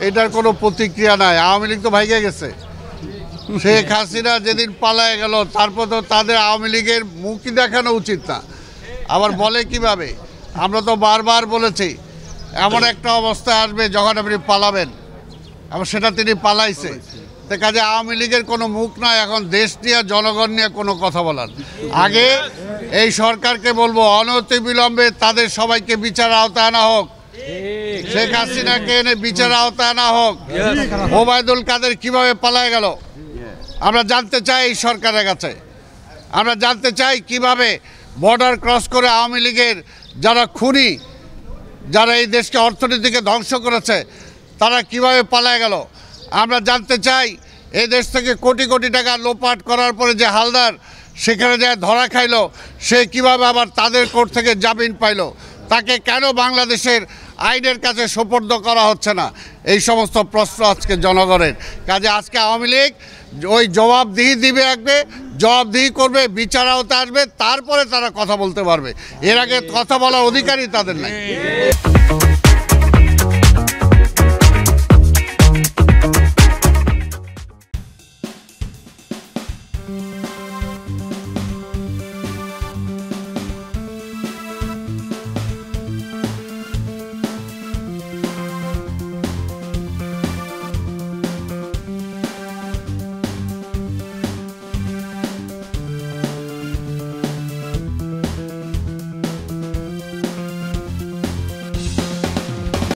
এটার কোনো প্রতিক্রিয়া নাই। আওয়ামী লীগ তো ভাইগে গেছে। শেখ হাসিনা যেদিন পালায় গেল তারপর তো তাদের আওয়ামী লীগের মুখই দেখানো উচিত না। আবার বলে কিভাবে, আমরা তো বারবার বলেছি এমন একটা অবস্থা আসবে যখন আপনি পালাবেন, আবার সেটা তিনি পালাইছে। তো কাজে আওয়ামী লীগের কোনো মুখ নাই এখন দেশ নিয়ে জনগণ নিয়ে কোনো কথা বলার। আগে এই সরকারকে বলবো অনতিবিলম্বে তাদের সবাইকে বিচার আওতায় আনা হোক, শেখ হাসিনাকে এনে বিচার আওতায় আনা হোক। ওবায়দুল কাদের কিভাবে পালায় গেল আমরা জানতে চাই এই সরকারের কাছে। আমরা জানতে চাই কিভাবে বর্ডার ক্রস করে আওয়ামী লীগের যারা খুনি, যারা এই দেশকে অর্থনীতিকে ধ্বংস করেছে, তারা কিভাবে পালায় গেল। আমরা জানতে চাই এই দেশ থেকে কোটি কোটি টাকা লোপাট করার পরে যে হালদার সেখানে যায় ধরা খাইলো, সে কিভাবে আবার তাদের কোর্ট থেকে জামিন পাইলো, তাকে কেন বাংলাদেশের আইনের কাছে সোপর্দ করা হচ্ছে না। এই সমস্ত প্রশ্ন আজকে জনগণের কাজে। আজকে আওয়ামী লীগ ওই জবাবদিহি দিবে, আগে জবাবদিহি করবে, বিচার আওতায় আসবে, তারপরে তারা কথা বলতে পারবে। এর আগে কথা বলার অধিকারই তাদের নাই।